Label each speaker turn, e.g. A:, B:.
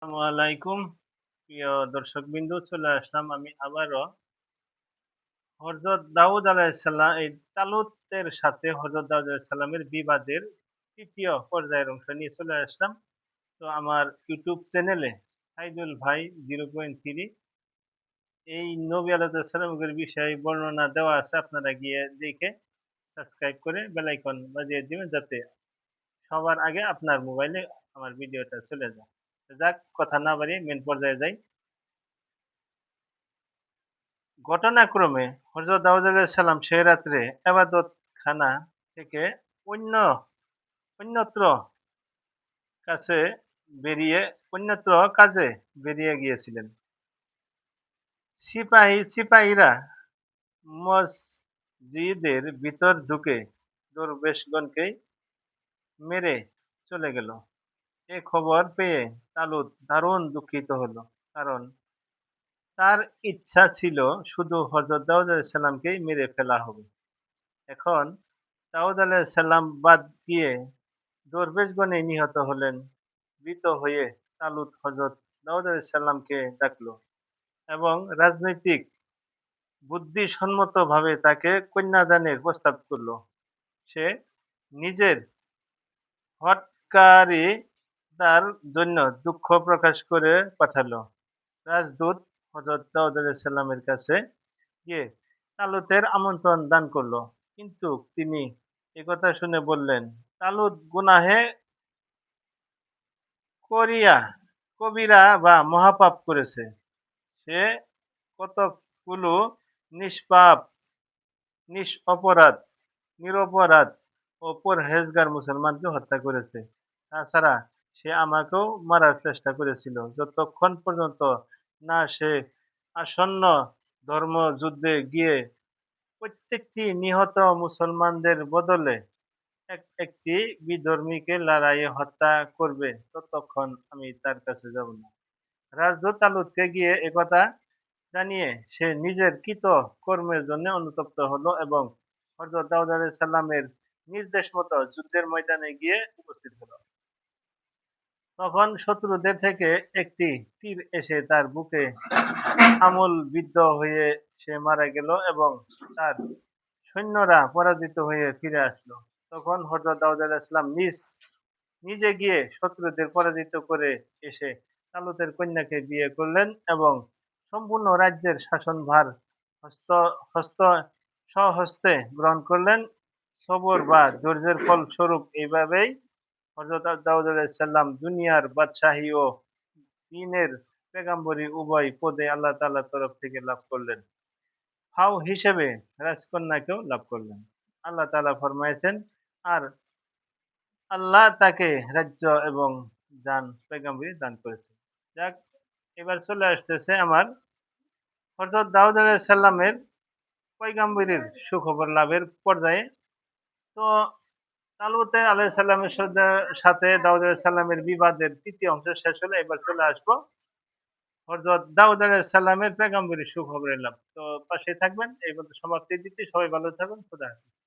A: আসসালামু আলাইকুম। প্রিয় দর্শকবৃন্দ, চলে আসলাম আমি আবারও হযরত দাউদ আলাইহিসসালাম এই তালুতের সাথে হযরত দাউদ আলাইহিসসালামের বিবাদের ৩য় পর্যায়ের অংশ নিয়ে চলে আসলাম। তো আমার ইউটিউব চ্যানেলে সাইদুল ভাই 0.3 এই নবী আলাইহিস সালামের বিষয়ে বর্ণনা দেওয়া আছে। আপনারা গিয়ে দেখে সাবস্ক্রাইব করে বেল আইকন বাজিয়ে দিবেন যাতে সবার আগে আপনার মোবাইলে আমার ভিডিওটা চলে যায়। যাক, কথা না বাড়িয়ে মেইন পর্যায়ে যাই। ঘটনাক্রমে হযরত দাউদ আলাইহিস সালাম সে রাত্রে ইবাদতখানা থেকে অন্য অন্যত্র কাছে অন্যত্র কাজে বেরিয়ে গিয়েছিলেন। সিপাহীরা মসজিদের ভিতর ঢুকে দরবেশগণকে মেরে চলে গেল। এ খবর পেয়ে তালুত দারুণ দুঃখিত হলো। কারণ তার ইচ্ছা ছিল শুধু হযরত দাউদ আলাইহিস সালামকেই মেরে ফেলা হবে। এখন দাউদ আলাইহিসসালাম বাদ দিয়ে দরবেশগণই নিহত হলেন। ভীত হয়ে তালুত হযরত দাউদ আলাইহিসসালামকে ডাকল এবং রাজনৈতিক বুদ্ধিসম্মতভাবে তাকে কন্যাদানের প্রস্তাব করল। সে নিজের হঠকারিতার জন্য দুঃখ প্রকাশ করে পাঠালো। রাজদূত হযরত দাউদ আলাইহিসসালামের কাছে গিয়ে তালুতের আমন্ত্রণ দান করল। কিন্তু তিনি একথা শুনে বললেন, তালুত গুনাহে করিয়া কবিরা বা মহাপাপ করেছে। সে কতকগুলো নিষ্পাপ, নিরপরাধ ও পরহেজগার মুসলমানকে হত্যা করেছে। তাছাড়া সে আমাকেও মারার চেষ্টা করেছিল, যতক্ষণ পর্যন্ত না সে আসন্ন ধর্মযুদ্ধে গিয়ে প্রত্যেকটি নিহত মুসলমানদের বদলে একটি বিধর্মীকে লড়াইয়ে হত্যা করবে, ততক্ষণ আমি তার কাছে যাব না। রাজদূত তালুতকে গিয়ে একথা জানিয়ে সে নিজের কৃত কর্মের জন্য অনুতপ্ত হলো এবং হযরত দাউদ আলাইহিস সালামের নির্দেশ মতো যুদ্ধের ময়দানে গিয়ে উপস্থিত হলো। তখন শত্রুদের থেকে একটি তীর এসে তার বুকে আমূল বিদ্ধ হয়ে সে মারা গেল এবং তার সৈন্যরা পরাজিত হয়ে ফিরে আসলো। তখন হযরত দাউদ আলাইহিস সালাম নিজে গিয়ে শত্রুদের পরাজিত করে এসে তালুতের কন্যাকে বিয়ে করলেন এবং সম্পূর্ণ রাজ্যের শাসনভার হস্ত হস্ত স্বহস্তে গ্রহণ করলেন। সবর বা ধৈর্যের ফলস্বরূপ এইভাবেই হযরত দাউদ আলাইহিস সালাম দুনিয়ার বাদশাহী ও দ্বীনের পেগম্বরী উভয় পদে আল্লাহ তাআলার তরফ থেকে লাভ করলেন। ফাও হিসেবে রাজকন্যাকেও লাভ করলেন। আল্লাহ তাআলা ফরমায়েছেন, আর আল্লাহ তাকে রাজ্য এবং পেগম্বরি দান করেছেন। যাক, এবার চলে আসতেছে আমার হযরত দাউদ আলাইহিস সালামের পয়গাম্বরির সুখবর লাভের পর্যায়ে। তো তালুত আলাইহিস সালামের সাথে দাউদ আলাইহিস সালামের বিবাদের ৩য় অংশ শেষ হলো। এবার চলে আসবো হযরত দাউদ আলাইহিস সালামের পেগম্বরি সুখবরের লাভ। তো পাশেই থাকবেন। এই পর্যন্ত সমাপ্তি দিচ্ছি। সবাই ভালো থাকুন। খোদা হাফেজ।